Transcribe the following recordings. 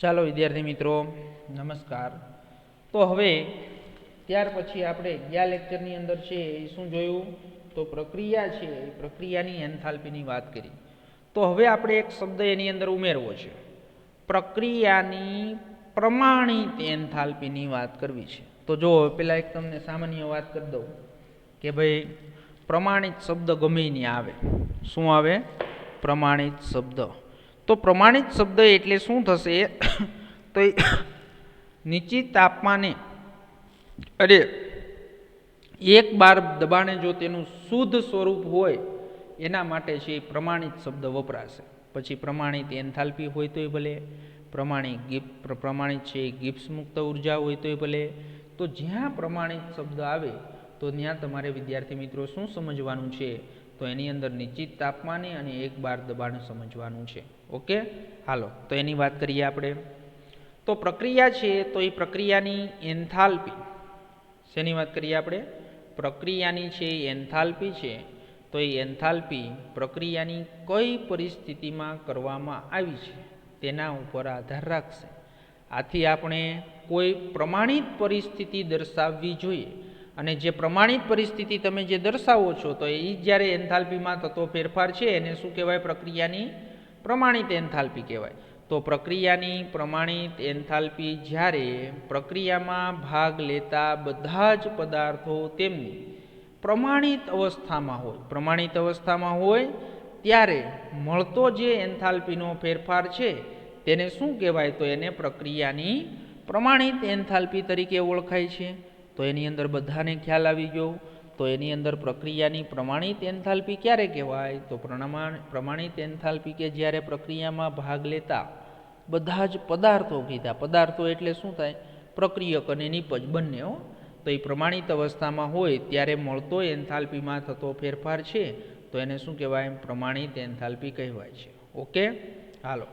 ચાલો વિદ્યાર્થી મિત્રો નમસ્કાર। તો હવે ત્યાર પછી આપણે ગયા લેક્ચરની અંદર છે એ શું જોયું તો પ્રક્રિયા છે એ પ્રક્રિયાની એન્થાલ્પીની વાત કરી। તો હવે આપણે એક શબ્દ એની અંદર ઉમેરવો છે, પ્રક્રિયાની પ્રમાણિત એન્થાલ્પીની વાત કરવી છે। તો જો પેલા એક તમને સામાન્ય વાત કરી દઉં કે ભાઈ પ્રમાણિત શબ્દ ગમે નહીં આવે, શું આવે? પ્રમાણિત શબ્દ। તો પ્રમાણિત શબ્દ એટલે શું થશે તો નિશ્ચિત તાપમાને અરે એક બાર દબાણે જો તેનું શુદ્ધ સ્વરૂપ હોય એના માટે છે પ્રમાણિત શબ્દ વપરાશે। પછી પ્રમાણિત એન્થાલ્પી હોય તોય ભલે, પ્રમાણિત છે ગિબ્સ મુક્ત ઉર્જા હોય તોય ભલે। તો જ્યાં પ્રમાણિત શબ્દ આવે તો ત્યાં તમારે વિદ્યાર્થી મિત્રો શું સમજવાનું છે તો એની અંદર નિશ્ચિત તાપમાને અને એક બાર દબાણ સમજવાનું છે। ઓકે, હાલો તો એની વાત કરીએ આપણે। તો પ્રક્રિયા છે તો એ પ્રક્રિયાની એન્થાલ્પી, શેની વાત કરીએ આપણે? પ્રક્રિયાની છે એન્થાલ્પી છે તો એ એન્થાલ્પી પ્રક્રિયાની કઈ પરિસ્થિતિમાં કરવામાં આવી છે તેના ઉપર આધાર રાખશે। આથી આપણે કોઈ પ્રમાણિત પરિસ્થિતિ દર્શાવવી જોઈએ, અને જે પ્રમાણિત પરિસ્થિતિ તમે જે દર્શાવો છો તો એ જ્યારે એન્થાલ્પીમાં થતો ફેરફાર છે એને શું કહેવાય? પ્રક્રિયાની પ્રમાણિત એન્થાલ્પી કહેવાય। તો પ્રક્રિયાની પ્રમાણિત એન્થાલ્પી જ્યારે પ્રક્રિયામાં ભાગ લેતા બધા જ પદાર્થો તેમની પ્રમાણિત અવસ્થામાં હોય, પ્રમાણિત અવસ્થામાં હોય ત્યારે મળતો જે એન્થાલ્પીનો ફેરફાર છે તેને શું કહેવાય? તો એને પ્રક્રિયાની પ્રમાણિત એન્થાલ્પી તરીકે ઓળખાય છે। તો એની અંદર બધાને ખ્યાલ આવી ગયો। તો એની અંદર પ્રક્રિયાની પ્રમાણિત એન્થાલ્પી ક્યારે કહેવાય? તો પ્રમાણિત એન્થાલ્પી કે જ્યારે પ્રક્રિયામાં ભાગ લેતા બધા જ પદાર્થો કીધા, પદાર્થો એટલે શું થાય? પ્રક્રિયક અને નિપજ બંને હો। તો એ પ્રમાણિત અવસ્થામાં હોય ત્યારે મળતો એન્થાલ્પીમાં થતો ફેરફાર છે તો એને શું કહેવાય? પ્રમાણિત એન્થાલ્પી કહેવાય છે। ઓકે, હાલો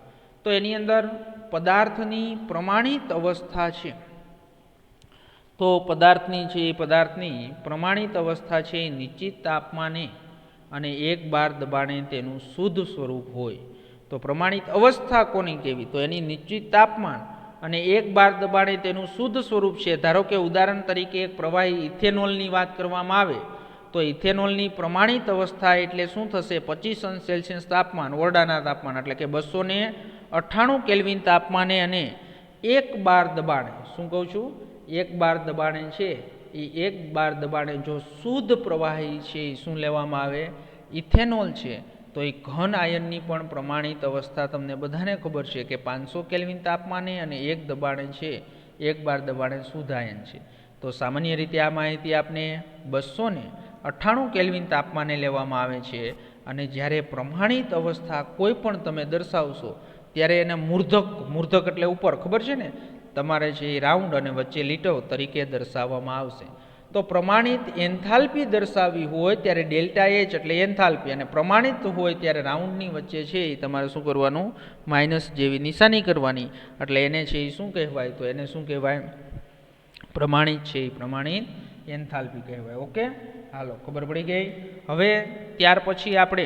તો એની અંદર પદાર્થની પ્રમાણિત અવસ્થા છે, તો પદાર્થની પ્રમાણિત અવસ્થા છે નિશ્ચિત તાપમાને અને એક બાર દબાણે તેનું શુદ્ધ સ્વરૂપ હોય। તો પ્રમાણિત અવસ્થા કોની કહેવી? તો એની નિશ્ચિત તાપમાન અને એક બાર દબાણે તેનું શુદ્ધ સ્વરૂપ છે। ધારો કે ઉદાહરણ તરીકે એક પ્રવાહી ઇથેનોલની વાત કરવામાં આવે તો ઇથેનોલની પ્રમાણિત અવસ્થા એટલે શું થશે? 25°C તાપમાન, ઓરડાના તાપમાન એટલે કે 298 કેલ્વિન તાપમાને અને એક બાર દબાણે, શું કહું છું? એક બાર દબાણે છે એ એક બાર દબાણે જો શુદ્ધ પ્રવાહી છે એ શું લેવામાં આવે? ઇથેનોલ છે। તો એ ઘન આયનની પણ પ્રમાણિત અવસ્થા તમને બધાને ખબર છે કે 500 કેલ્વિન તાપમાને અને એક દબાણે છે, એક બાર દબાણે શુદ્ધ આયન છે। તો સામાન્ય રીતે આ માહિતી આપને 298 કેલ્વિન તાપમાને લેવામાં આવે છે, અને જ્યારે પ્રમાણિત અવસ્થા કોઈ પણ તમે દર્શાવશો ત્યારે એને મૂર્ધક એટલે ઉપર, ખબર છે ને તમારે છે એ રાઉન્ડ અને વચ્ચે લીટો તરીકે દર્શાવવામાં આવશે। તો પ્રમાણિત એન્થાલ્પી દર્શાવવી હોય ત્યારે ડેલ્ટા એચ એટલે એન્થાલ્પી, અને પ્રમાણિત હોય ત્યારે રાઉન્ડની વચ્ચે છે એ તમારે શું કરવાનું? માઇનસ જેવી નિશાની કરવાની, એટલે એને છે એ શું કહેવાય? તો એને શું કહેવાય? પ્રમાણિત છે એ પ્રમાણિત એન્થાલ્પી કહેવાય। ઓકે, હાલો ખબર પડી ગઈ। હવે ત્યાર પછી આપણે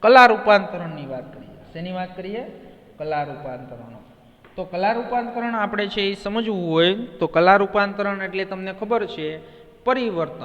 કલા રૂપાંતરણની વાત કરીએ। શેની વાત કરીએ? કલા રૂપાંતરણ। તો કલા રૂપાંતરણ આપણે છે એ સમજવું હોય તો કલા રૂપાંતરણ એટલે તમને ખબર છે પરિવર્તન।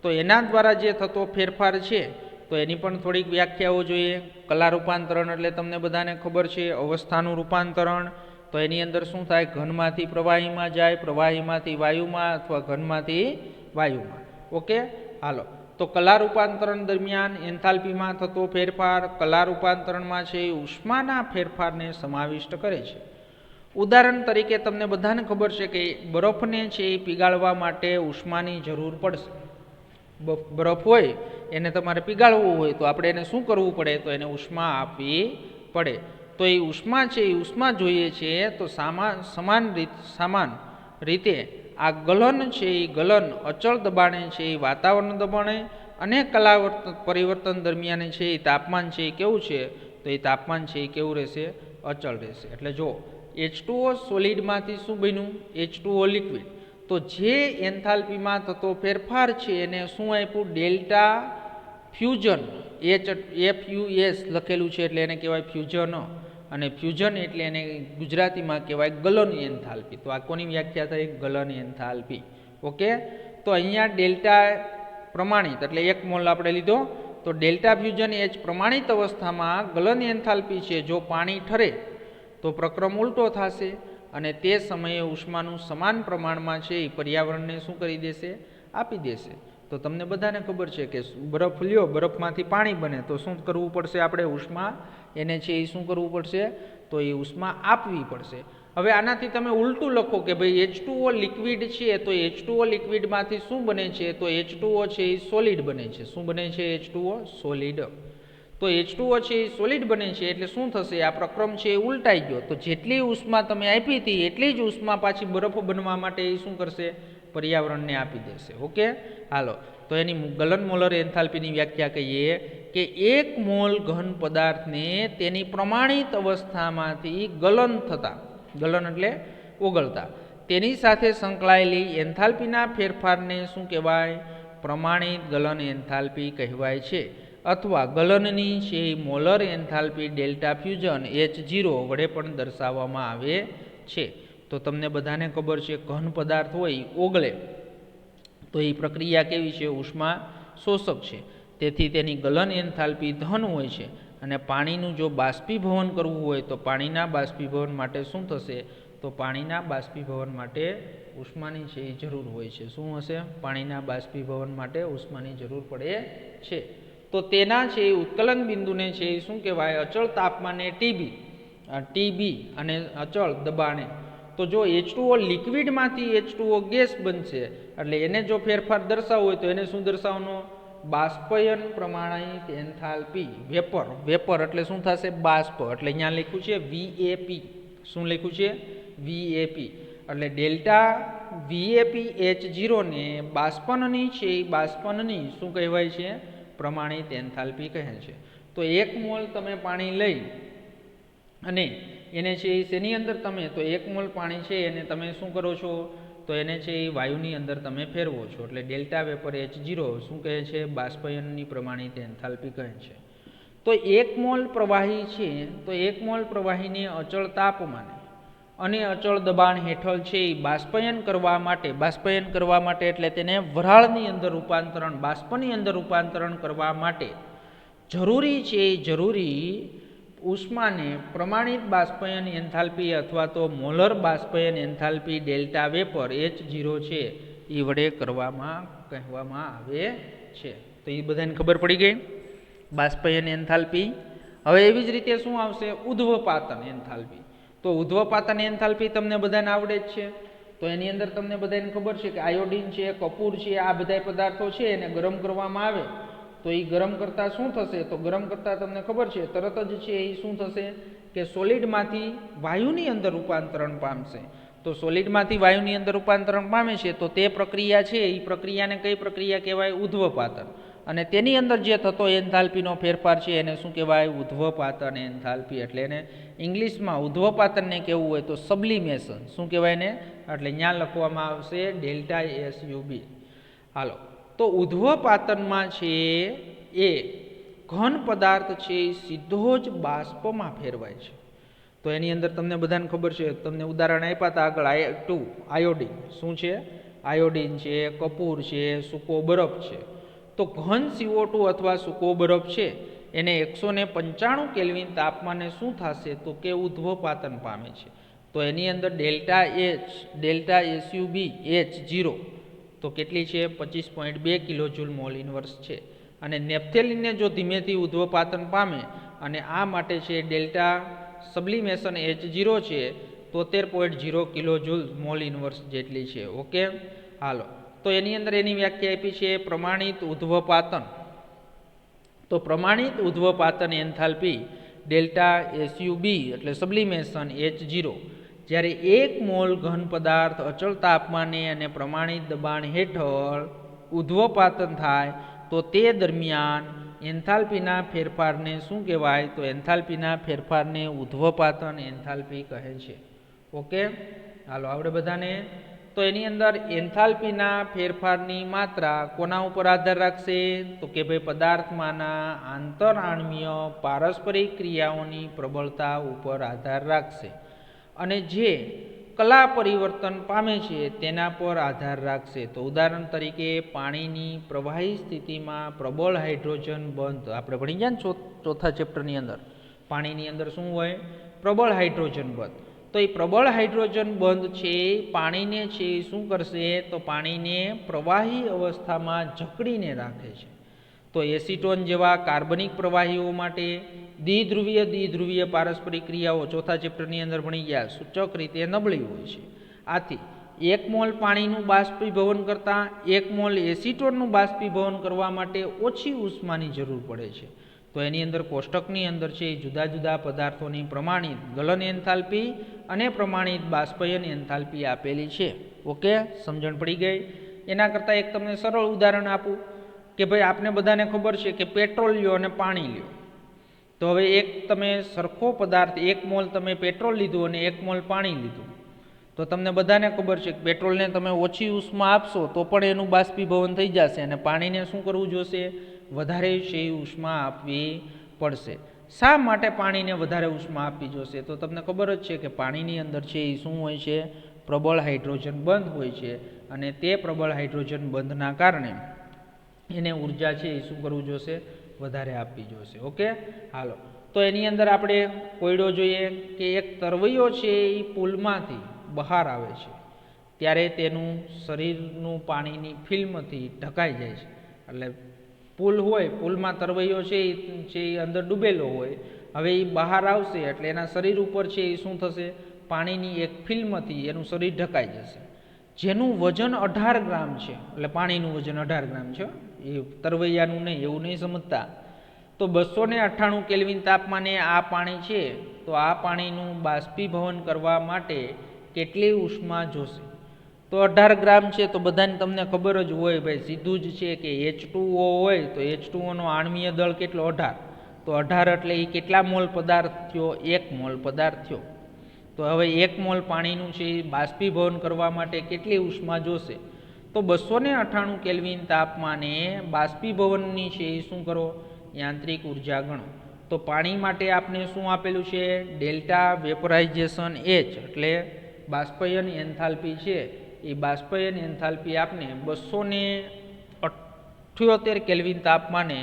તો એના દ્વારા જે થતો ફેરફાર છે તો એની પણ થોડીક વ્યાખ્યાઓ જોઈએ। કલા રૂપાંતરણ એટલે તમને બધાને ખબર છે અવસ્થાનું રૂપાંતરણ। તો એની અંદર શું થાય? ઘનમાંથી પ્રવાહીમાં જાય, પ્રવાહીમાંથી વાયુમાં, અથવા ઘનમાંથી વાયુમાં। ઓકે, હાલો તો કલા રૂપાંતરણ દરમિયાન એન્થાલ્પીમાં થતો ફેરફાર કલા રૂપાંતરણમાં છે એ ઉષ્માના ફેરફારને સમાવિષ્ટ કરે છે। ઉદાહરણ તરીકે તમને બધાને ખબર છે કે બરફને છે એ પીગાળવા માટે ઉષ્માની જરૂર પડશે। બરફ હોય એને તમારે પીગાળવું હોય તો આપણે એને શું કરવું પડે? તો એને ઉષ્મા આપવી પડે। તો એ ઉષ્મા છે એ ઉષ્મા જોઈએ છે તો સમાન રીતે આ ગલન છે એ ગલન અચળ દબાણે છે એ વાતાવરણ દબાણે અને કલા પરિવર્તન દરમિયાન છે એ તાપમાન છે એ કેવું છે? તો એ તાપમાન છે એ કેવું રહેશે? અચળ રહેશે। એટલે જો H2O સોલિડમાંથી શું બન્યું? H2O liquid. તો જે એન્થાલ્પીમાં થતો ફેરફાર છે એને શું આપ્યું? ડેલ્ટા ફ્યુઝન, FUS લખેલું છે એટલે એને કહેવાય ફ્યુઝન। અને ફ્યુઝન એટલે એને ગુજરાતીમાં કહેવાય ગલન એન્થાલ્પી. તો આ કોની વ્યાખ્યા થઈ? ગલન એન્થાલ્પી. ઓકે, તો અહીંયા ડેલ્ટા પ્રમાણિત એટલે 1 મોલ આપણે લીધો. તો ડેલ્ટા ફ્યુઝન H પ્રમાણિત અવસ્થામાં ગલન એન્થાલ્પી છે. જો પાણી ઠરે તો પ્રક્રમ ઉલટો થશે અને તે સમયે ઉષ્માનું સમાન પ્રમાણમાં છે એ પર્યાવરણને શું કરી દેશે? આપી દેશે. તો તમને બધાને ખબર છે કે બરફ લ્યો, બરફમાંથી પાણી બને તો શું કરવું પડશે? આપણે ઉષ્મા એને છે એ શું કરવું પડશે? તો એ ઉષ્મા આપવી પડશે. હવે આનાથી તમે ઉલટું લખો કે ભાઈ H2O લિક્વિડ છે, તો H2O લિક્વિડમાંથી શું બને છે? તો H2O છે એ સોલિડ બને છે. શું બને છે? H2O solid. તો H2O છે એ સોલિડ બને છે એટલે શું થશે? આ પ્રક્રમ છે એ ઉલટાઈ ગયો. તો જેટલી ઉષ્મા તમે આપી હતી એટલી જ ઉષ્મા પાછી બરફ બનવા માટે એ શું કરશે? પર્યાવરણને આપી દેશે. ઓકે, હાલો, તો એની ગલન મોલર એન્થાલ્પીની વ્યાખ્યા કહીએ કે 1 મોલ ઘન પદાર્થને તેની પ્રમાણિત અવસ્થામાંથી ગલન થતા, ગલન એટલે ઓગળતા, તેની સાથે સંકળાયેલી એન્થાલ્પીના ફેરફારને શું કહેવાય? પ્રમાણિત ગલન એન્થાલ્પી કહેવાય છે. અથવા ગલનની છે molar enthalpy delta fusion H0 વડે પણ દર્શાવવામાં આવે છે. તો તમને બધાને ખબર છે ઘન પદાર્થ હોય ઓગળે તો એ પ્રક્રિયા કેવી છે? ઉષ્મા શોષક છે. તેથી તેની ગલન એન્થાલ્પી ધન હોય છે. અને પાણીનું જો બાષ્પીભવન કરવું હોય તો પાણીના બાષ્પીભવન માટે શું થશે? તો પાણીના બાષ્પીભવન માટે ઉષ્માની છે એ જરૂર હોય છે. શું હશે? પાણીના બાષ્પીભવન માટે ઉષ્માની જરૂર પડે છે. તો તેના છે એ ઉત્કલન બિંદુને છે એ શું કહેવાય? અચળ તાપમાને TB અને અચળ દબાણે. તો જો H2O લિક્વિડમાંથી H2O ગેસ બનશે એટલે એને જો ફેરફાર દર્શાવવો હોય તો એને શું દર્શાવવાનો? બાષ્પયન પ્રમાણિત એન્થાલ્પી. વેપર એટલે શું થશે? બાષ્પ. એટલે અહીંયા લખ્યું છે VAP. શું લખ્યું છે? VAP. એટલે ડેલ્ટા VAP H0 ને બાષ્પનની છે એ બાષ્પનની શું કહેવાય છે? પ્રમાણિત એન્થાલ્પી કહે છે. તો 1 મોલ તમે પાણી લઈ અને એને છે એ શેની અંદર તમે તો 1 મોલ પાણી છે એને તમે શું કરો છો? તો એને છે એ વાયુની અંદર તમે ફેરવો છો. એટલે ડેલ્ટા વેપર H0 શું કહે છે? બાષ્પયનની પ્રમાણિત એન્થાલ્પી કહે છે. તો 1 મોલ પ્રવાહી છે તો 1 મોલ પ્રવાહીને અચળ તાપમાને અને અચળ દબાણ હેઠળ છે એ બાષ્પયન કરવા માટે એટલે તેને વરાળની અંદર રૂપાંતરણ, બાષ્પની અંદર રૂપાંતરણ કરવા માટે જરૂરી છે જરૂરી ઉષ્માને પ્રમાણિત બાષ્પયન એન્થાલ્પી અથવા તો મોલર બાષ્પયન એન્થાલ્પી ડેલ્ટા વેપર H0 છે એ વડે કહેવામાં આવે છે. તો એ બધાને ખબર પડી ગઈ બાષ્પયન એન્થાલ્પી. હવે એવી જ રીતે શું આવશે? ઉધ્વપાતન એન્થાલ્પી. તો ઉધ્વપાતન એન્થાલ્પી તમને બધાને આવડે જ છે. તો એની અંદર તમને બધાને ખબર છે કે આયોડિન છે, કપૂર છે, આ બધા પદાર્થો છે એને ગરમ કરવામાં આવે તો એ ગરમ કરતાં શું થશે? તો ગરમ કરતાં તમને ખબર છે તરત જ છે એ શું થશે? કે સોલિડમાંથી વાયુની અંદર રૂપાંતરણ પામશે. તો સોલિડમાંથી વાયુની અંદર રૂપાંતરણ પામે છે તો તે પ્રક્રિયા છે એ પ્રક્રિયાને કઈ પ્રક્રિયા કહેવાય? ઉધ્વપાતન. અને તેની અંદર જે થતો એન્થાલ્પીનો ફેરફાર છે એને શું કહેવાય? ઉધ્વપાતન એન્થાલ્પી. એટલે એને ઇંગ્લિશમાં ઉધ્વપાતનને કહેવું હોય તો સબ્લિમેશન. શું કહેવાય ને? એટલે અહીંયા લખવામાં આવશે ડેલ્ટા SUB. હાલો, તો ઉધ્વપાતનમાં છે એ ઘન પદાર્થ છે એ સીધો જ બાષ્પમાં ફેરવાય છે. તો એની અંદર તમને બધાને ખબર છે, તમને ઉદાહરણ આપ્યા હતા આગળ આયોડિન. શું છે? આયોડિન છે, કપૂર છે, સૂકો બરફ છે. તો ઘન CO2 અથવા સૂકો બરફ છે એને 195 કેલ્વિન તાપમાને શું થશે? તો કે ઉધ્વપાતન પામે છે. તો એની અંદર ડેલ્ટા SUB H0 તો કેટલી છે? 25.2 કિલોજૂલ મોલ ઇન્વર્સ છે. અને નેપ્થેલિનને જો ધીમેથી ઉધ્વપાતન પામે અને આ માટે છે ડેલ્ટા સબ્લિમેશન H0 છે 73.0 કિલોજૂલ મોલ ઇન્વર્સ જેટલી છે. ઓકે, હાલો, તો એની અંદર એની વ્યાખ્યા આપી છે પ્રમાણિત ઉધ્વપાતન. તો પ્રમાણિત ઉધ્વપાતન એન્થાલ્પી ડેલ્ટા SUB એટલે સબ્લિમેશન H0 જ્યારે 1 મોલ ઘન પદાર્થ અચળ તાપમાને અને પ્રમાણિત દબાણ હેઠળ ઉધ્વપાતન થાય તો તે દરમિયાન એન્થાલ્પીના ફેરફારને શું કહેવાય? તો એન્થાલ્પીના ફેરફારને ઉધ્વપાતન એન્થાલ્પી કહે છે. ઓકે, હાલો, આપણે બધાને તો એની અંદર એન્થાલ્પીના ફેરફારની માત્રા કોના ઉપર આધાર રાખશે? તો કે ભાઈ પદાર્થમાંના આંતરઆણ્વીય પારસ્પરિક ક્રિયાઓની પ્રબળતા ઉપર આધાર રાખશે અને જે કલા પરિવર્તન પામે છે તેના પર આધાર રાખશે. તો ઉદાહરણ તરીકે પાણીની પ્રવાહી સ્થિતિમાં પ્રબળ હાઇડ્રોજન બંધ આપણે ભણી ગયા ને ચોથા ચેપ્ટરની અંદર. પાણીની અંદર શું હોય? પ્રબળ હાઇડ્રોજન બંધ. તો એ પ્રબળ હાઇડ્રોજન બંધ છે પાણીને છે શું કરશે? તો પાણીને પ્રવાહી અવસ્થામાં જકડીને રાખે છે. તો એસિટોન જેવા કાર્બનિક પ્રવાહીઓ માટે દ્વિધ્રુવીય પારસ્પરિક ક્રિયાઓ ચોથા ચેપ્ટરની અંદર ભણી ગયા સૂચક રીતે નબળી હોય છે. આથી 1 મોલ પાણીનું બાષ્પીભવન કરતાં 1 મોલ એસિટોનનું બાષ્પીભવન કરવા માટે ઓછી ઉષ્માની જરૂર પડે છે. તો એની અંદર કોષ્ટકની અંદર છે જુદા જુદા પદાર્થોની પ્રમાણિત ગલન એન્થાલ્પી અને પ્રમાણિત બાષ્પયન એન્થાલ્પી આપેલી છે. ઓકે, સમજણ પડી ગઈ? એના કરતાં એક તમને સરળ ઉદાહરણ આપું કે ભાઈ આપને બધાને ખબર છે કે પેટ્રોલ લ્યો અને પાણી લ્યો. તો હવે એક તમે સરખો પદાર્થ 1 મોલ તમે પેટ્રોલ લીધું અને 1 મોલ પાણી લીધું, તો તમને બધાને ખબર છે કે પેટ્રોલને તમે ઓછી ઉષ્મા આપશો તો પણ એનું બાષ્પીભવન થઈ જશે અને પાણીને શું કરવું જોશે? વધારે છે ઉષ્મા આપવી પડશે. શા માટે પાણીને વધારે ઉષ્મા આપવી જોશે? તો તમને ખબર જ છે કે પાણીની અંદર છે એ શું હોય છે? પ્રબળ હાઇડ્રોજન બંધ હોય છે અને તે પ્રબળ હાઇડ્રોજન બંધના કારણે એને ઉર્જા છે એ શું કરવું જોશે? વધારે આપવી જોશે. ઓકે, હાલો. તો એની અંદર આપણે કોયડો જોઈએ કે એક તરવૈયો છે એ પુલમાંથી બહાર આવે છે ત્યારે તેનું શરીરનું પાણીની ફિલ્મથી ઢકાઈ જાય છે. એટલે પુલ હોય, પુલમાં તરવૈયો છે એ અંદર ડૂબેલો હોય, હવે એ બહાર આવશે એટલે એના શરીર ઉપર છે એ શું થશે? પાણીની એક ફિલ્મથી એનું શરીર ઢકાઈ જશે, જેનું વજન 18 ગ્રામ છે. એટલે પાણીનું વજન 18 ગ્રામ છે, એ તરવૈયાનું નહીં, એવું નહીં સમજતા. તો 298 કેલ્વિન તાપમાને આ પાણી છે, તો આ પાણીનું બાષ્પીભવન કરવા માટે કેટલી ઉષ્મા જોશે? તો 18 ગ્રામ છે તો બધાને તમને ખબર જ હોય ભાઈ, સીધું જ છે કે H2O હોય તો H2Oનો આણ્વીય દળ કેટલો? 18. તો 18 એટલે એ કેટલા મોલ પદાર્થ થયો? 1 મોલ પદાર્થ થયો. તો હવે 1 મોલ પાણીનું છે એ બાષ્પીભવન કરવા માટે કેટલી ઉષ્મા જોશે? તો 298 કેલ્વિન તાપમાને બાષ્પીભવનની છે એ શું કરો? યાંત્રિક ઉર્જા ગણો. તો પાણી માટે આપણે શું આપેલું છે? ડેલ્ટા વેપરાઇઝેશન H એટલે બાષ્પયન એન્થાલ્પી છે, એ બાષ્પયન એન્થાલ્પી આપને 278 કેલ્વિન તાપમાને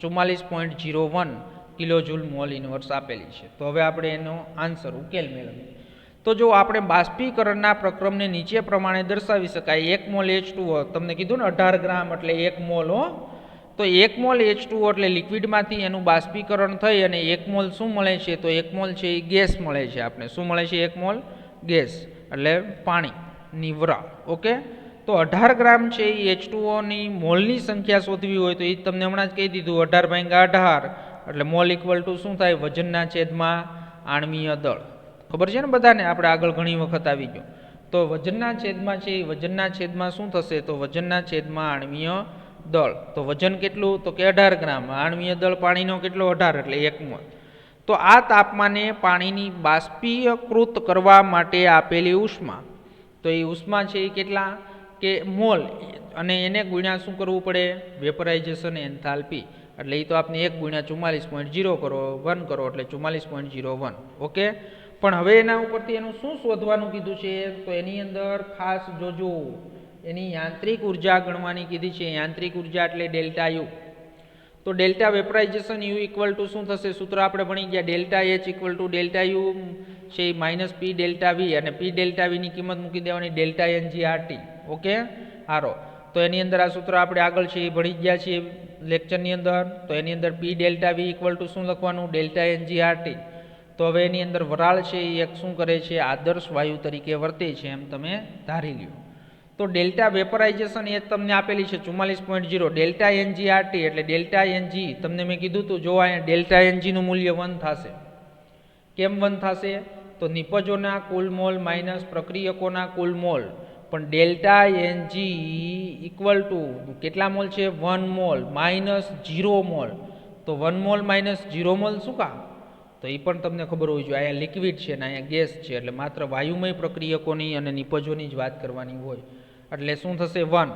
44.01 કિલોજૂલ મોલ ઇનવર્સ આપેલી છે. તો હવે આપણે એનો આન્સર ઉકેલ મેળવીએ. તો જો આપણે બાષ્પીકરણના પ્રક્રમને નીચે પ્રમાણે દર્શાવી શકાય. 1 મોલ H2O તમને કીધું ને 18 ગ્રામ એટલે 1 મોલ. તો 1 મોલ H2O એટલે લિક્વિડમાંથી એનું બાષ્પીકરણ થઈ અને 1 મોલ શું મળે છે? તો 1 મોલ છે એ ગેસ મળે છે આપણે. શું મળે છે? 1 મોલ ગેસ એટલે પાણીની વરાળ. ઓકે, તો 18 ગ્રામ છે એ H2Oની મોલની સંખ્યા શોધવી હોય તો એ તમને હમણાં જ કહી દીધું, 18/18 એટલે મોલ ઇક્વલ ટુ શું થાય? વજનના છેદમાં આણ્વીય દળ. ખબર છે ને બધાને? આપણે આગળ ઘણી વખત આવી ગયો. તો વજનના છેદમાં છે એ વજનના છેદમાં શું થશે? તો વજનના છેદમાં આણ્વીય દળ. તો વજન કેટલું? તો કે 18 ગ્રામ. આણ્વીય દળ પાણીનો કેટલો? 18 એટલે 1 મોલ. તો આ તાપમાને પાણીની બાષ્પીયકૃત કરવા માટે આપેલી ઉષ્મા, તો એ ઉષ્મા છે એ કેટલા? કે મોલ, અને એને ગુણ્યા શું કરવું પડે? વેપરાઇઝેશન એન્થાલ્પી. એટલે એ તો આપણે 1 ગુણ્યા 44.0 કરો 1 કરો એટલે 44.01. ઓકે, પણ હવે એના ઉપરથી એનું શું શોધવાનું કીધું છે? તો એની અંદર ખાસ જોજો, એની યાંત્રિક ઉર્જા ગણવાની કીધી છે. યાંત્રિક ઉર્જા એટલે ડેલ્ટા યુ. તો delta vaporisation you equal to શું થશે? સૂત્ર આપણે ભણી ગયા, delta H equal to delta you છે માઇનસ પી ડેલ્ટા વી, અને પી ડેલ્ટા વીની કિંમત મૂકી દેવાની ડેલ્ટા NgRT. ઓકે, હારો. તો એની અંદર આ સૂત્ર આપણે આગળ છે એ ભણી ગયા છીએ લેક્ચરની અંદર. તો એની અંદર P delta V equal to શું લખવાનું? Delta NgRT. તો હવે એની અંદર વરાળ છે એ એક શું કરે છે? આદર્શ વાયુ તરીકે વર્તે છે એમ તમે ધારી લ્યો. તો ડેલ્ટા વેપરાઇઝેશન એ તમને આપેલી છે 44.0. ડેલ્ટા NgRT એટલે ડેલ્ટા Ng તમને મેં કીધું હતું, જો અહીંયા ડેલ્ટા Ngનું મૂલ્ય 1 થશે. કેમ 1 થશે? તો નિપજોના કુલ મોલ માઇનસ પ્રક્રિયકોના કુલ મોલ. પણ ડેલ્ટા Ng ઇક્વલ ટુ કેટલા મોલ છે? 1 મોલ માઇનસ 0 મોલ. તો 1 મોલ માઇનસ 0 મોલ શું કામ? તો એ પણ તમને ખબર હોવી જોઈએ. અહીંયા લિક્વિડ છે ને અહીંયા ગેસ છે, એટલે માત્ર વાયુમય પ્રક્રિયકોની અને નિપજોની જ વાત કરવાની હોય. એટલે શું થશે? 1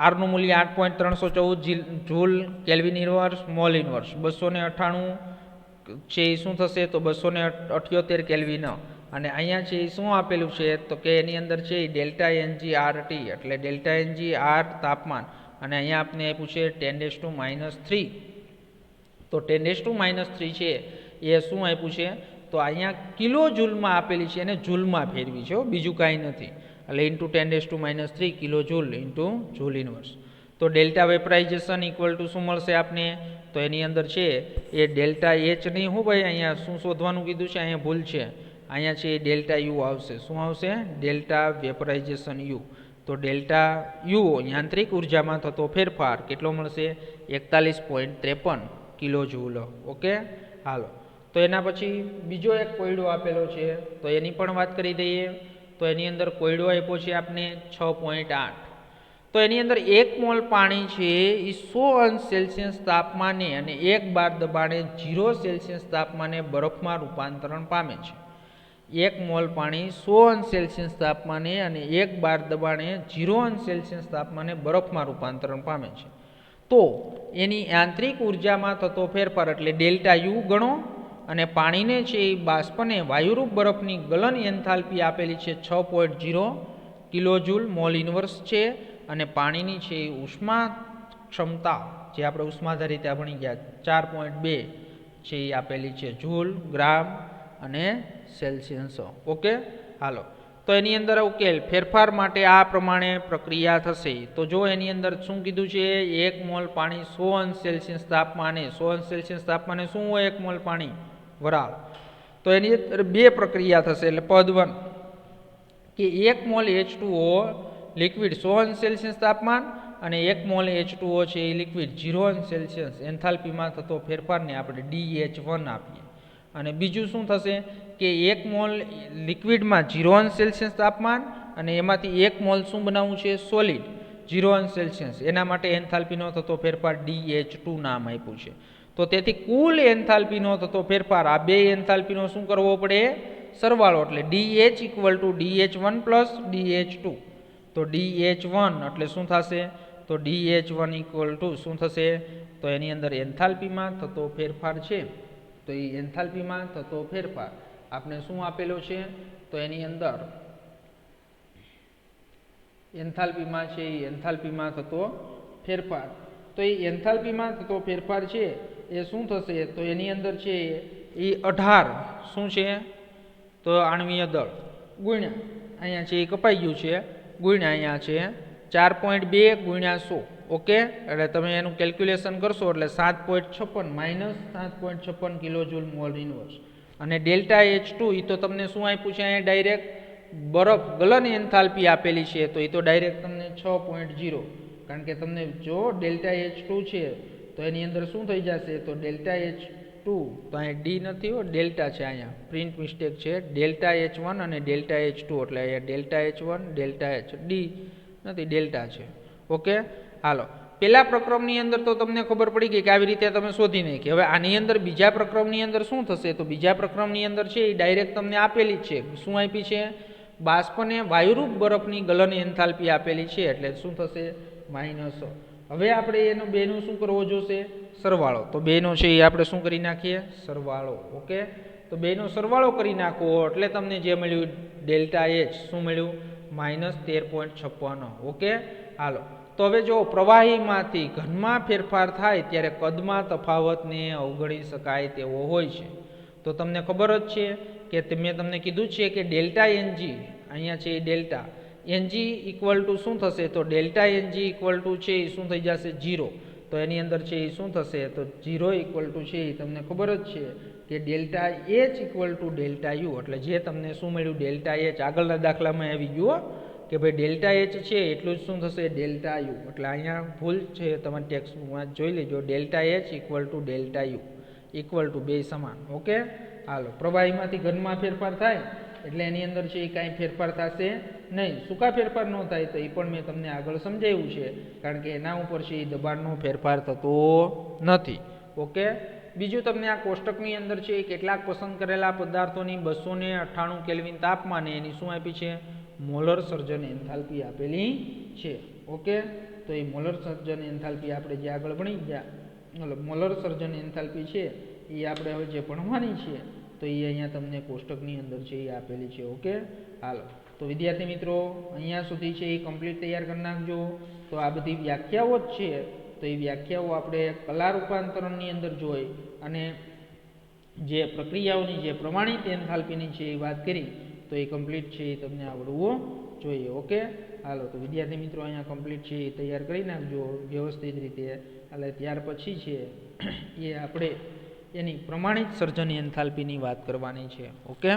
આરનું મૂલ્ય 8.314 joule kelvin inverse mall inverse. 298 છે એ શું થશે? તો 278 કેલ્વિન. અને અહીંયા છે એ શું આપેલું છે? તો કે એની અંદર છે એ ડેલ્ટા એનજી આર ટી, એટલે ડેલ્ટા એનજી આર તાપમાન. અને અહીંયા આપણે આપ્યું છે 10⁻³ તો 10⁻³ છે એ શું આપ્યું છે? તો અહીંયા કિલો જૂલમાં આપેલી છે, એને જૂલમાં ફેરવી છે, બીજું કાંઈ નથી. એટલે into 10⁻³ kilo joule into joule inverse. તો ડેલ્ટા વેપરાઇઝેશન ઇક્વલ ટુ શું મળશે આપને? તો એની અંદર છે એ ડેલ્ટા એચ નહીં. હું ભાઈ અહીંયા શું શોધવાનું કીધું છે? અહીંયા ભૂલ છે. અહીંયા છે એ ડેલ્ટા યુ આવશે. શું આવશે? Delta vaporisation U. તો ડેલ્ટા યુ યાંત્રિક ઉર્જામાં થતો ફેરફાર કેટલો મળશે? 41.53 કિલો જૂલ. ઓકે, હાલો. તો એના પછી બીજો એક કોયડો આપેલો છે, તો એની પણ વાત કરી દઈએ. તો એની અંદર કોયડો આપ્યો છે આપને 6.8. તો એની અંદર 1 મોલ પાણી છે એ 100°C તાપમાને અને 1 બાર દબાણે 0°C તાપમાને બરફમાં રૂપાંતરણ પામે છે. 1 મોલ પાણી 100°C તાપમાને અને 1 બાર દબાણે 0°C તાપમાને બરફમાં રૂપાંતરણ પામે છે. તો એની યાંત્રિક ઉર્જામાં થતો ફેરફાર એટલે ડેલ્ટા યુ ગણો. અને પાણીને છે એ બાષ્પને વાયુરૂપ બરફની ગલન એન્થાલ્પી આપેલી છે 6.0 કિલોજૂલ મોલ ઇનવર્સ છે. અને પાણીની છે એ ઉષ્મા ક્ષમતા જે આપણે ઉષ્માધારિતા ભણી ગયા 4.2 છે એ આપેલી છે જૂલ, ગ્રામ અને સેલ્સિયસ. ઓકે, હાલો. તો એની અંદર ઉકેલ ફેરફાર માટે આ પ્રમાણે પ્રક્રિયા થશે. તો જો એની અંદર શું કીધું છે? 1 મોલ પાણી 100°C તાપમાને, 100°C તાપમાને શું હોય 1 મોલ પાણી? વરાળ. તો એની અંદર 2 પ્રક્રિયા થશે. એટલે પદ 1 કે 1 મોલ H2O લિક્વિડ 100°C તાપમાન અને 1 મોલ H2O છે એ લિક્વિડ 0°C એન્થાલ્પીમાં થતો ફેરફારને આપણે DH1 આપીએ. અને બીજું શું થશે કે 1 મોલ લિક્વિડમાં 0°C તાપમાન અને એમાંથી 1 મોલ શું બનાવવું છે? Solid 0°C. એના માટે એન્થાલ્પીનો થતો ફેરફાર DH2 નામ આપ્યું છે. તો તેથી કુલ એન્થાલ્પીનો થતો ફેરફાર આ બે એન્થાલ્પીનો શું કરવો પડે? સરવાળો. એટલે DH equal to DH1 plus DH2. તો DH1 એટલે શું થશે? તો DH1 ઇક્વલ ટુ શું થશે? તો એની અંદર એન્થાલ્પીમાં થતો ફેરફાર છે. તો એ એન્થાલ્પીમાં થતો ફેરફાર આપણે શું આપેલો છે? તો એની અંદર એન્થાલ્પીમાં છે એ એન્થાલ્પીમાં થતો ફેરફાર. તો એ એન્થાલ્પીમાં થતો ફેરફાર છે એ શું થશે? તો એની અંદર છે એ 18 શું છે? તો આણ્વીય દળ ગુણ્યા અહીંયા છે એ કપાઈ ગયું છે, ગુણ્યા અહીંયા છે 4.2 ગુણ્યા 100. ઓકે, એટલે તમે એનું કેલ્ક્યુલેશન કરશો એટલે 7.56 માઇનસ 7.56 કિલોજૂલ મોલ ઇનવર્સ. અને ડેલ્ટા H2 એ તો તમને શું આપ્યું છે? અહીંયા ડાયરેક્ટ બરફ ગલન એન્થાલ્પી આપેલી છે, તો એ તો ડાયરેક્ટ તમને 6.0. કારણ કે તમને જો ડેલ્ટા H2 છે તો એની અંદર શું થઈ જશે? તો ડેલ્ટા H2 તો અહીંયા ડી નથી હો, ડેલ્ટા છે. અહીંયા પ્રિન્ટ મિસ્ટેક છે. ડેલ્ટા H1 અને ડેલ્ટા H2 એટલે અહીંયા delta H1 delta H D નથી, ડેલ્ટા છે. ઓકે, હાલો. પહેલા પ્રક્રમની અંદર તો તમને ખબર પડી ગઈ કે આવી રીતે તમે શોધી નાખી. હવે આની અંદર બીજા પ્રક્રમની અંદર શું થશે? તો બીજા પ્રક્રમની અંદર છે એ ડાયરેક્ટ તમને આપેલી જ છે. શું આપી છે? બાષ્પને વાયુરૂપ બરફની ગલન એન્થાલ્પી આપેલી છે, એટલે શું થશે? માઇનસ. હવે આપણે એનો બેનો શું કરવો જોશે? સરવાળો. તો બેનો છે એ આપણે શું કરી નાખીએ? સરવાળો. ઓકે, તો બેનો સરવાળો કરી નાખો એટલે તમને જે મળ્યું ડેલ્ટા એચ શું મળ્યું? માઇનસ 13.56. ઓકે, હાલો. તો હવે જો પ્રવાહીમાંથી ઘનમાં ફેરફાર થાય ત્યારે કદમાં તફાવતને અવગણી શકાય તેવો હોય છે. તો તમને ખબર જ છે કે મેં તમને કીધું છે કે ડેલ્ટા એનજી અહીંયા છે એ ડેલ્ટા એનજી ઇક્વલ ટુ શું થશે? તો ડેલ્ટા એનજી ઇક્વલ ટુ છે એ શું થઈ જશે? 0. તો એની અંદર છે એ શું થશે? તો 0 ઇક્વલ ટુ છે એ તમને ખબર જ છે કે delta H equal to delta you. એટલે જે તમને શું મળ્યું? ડેલ્ટા એચ આગળના દાખલામાં આવી ગયું કે ભાઈ ડેલ્ટા એચ છે એટલું જ શું થશે? Delta you. એટલે અહીંયા ભૂલ છે, તમારી ટેક્સ્ટબુકમાં જોઈ લેજો. Delta H equal to delta you equal to બે સમાન. ઓકે, હાલો. પ્રવાહીમાંથી ઘનમાં ફેરફાર થાય એટલે એની અંદર છે એ કાંઈ ફેરફાર થશે નહીં. સૂકા ફેરફાર ન થાય તો એ પણ મેં તમને આગળ સમજાવ્યું છે, કારણ કે એના ઉપર છે એ દબાણનો ફેરફાર થતો નથી. ઓકે, બીજું તમને આ કોષ્ટકની અંદર છે કેટલાક પસંદ કરેલા પદાર્થોની 298 કેલ્વિન તાપમાને એની શું આપી છે, મોલર સર્જન એન્થાલ્પી આપેલી છે. ઓકે, તો એ મોલર સર્જન એન્થાલ્પી આપણે જે આગળ ભણી ગયા, મોલર સર્જન એન્થાલ્પી છે એ આપણે હવે જે ભણવાની છે તો એ અહીંયા તમને કોષ્ટકની અંદર છે એ આપેલી છે. ઓકે, હાલો તો વિદ્યાર્થી મિત્રો અહીંયા સુધી છે એ કમ્પ્લીટ તૈયાર કરી નાખજો. તો આ બધી વ્યાખ્યાઓ જ છે, તો એ વ્યાખ્યાઓ આપણે કલા રૂપાંતરણની અંદર જોઈ અને જે પ્રક્રિયાઓની જે પ્રમાણિત એન્થાલ્પીની છે એ વાત કરી, તો એ કમ્પ્લીટ છે એ તમને આવડવું જોઈએ. ઓકે, હાલો તો વિદ્યાર્થી મિત્રો અહીંયા કમ્પ્લીટ છે એ તૈયાર કરી નાખજો વ્યવસ્થિત રીતે. એટલે ત્યાર પછી છે એ આપણે એની પ્રમાણિત સર્જન એન્થાલ્પીની વાત કરવાની છે. ઓકે.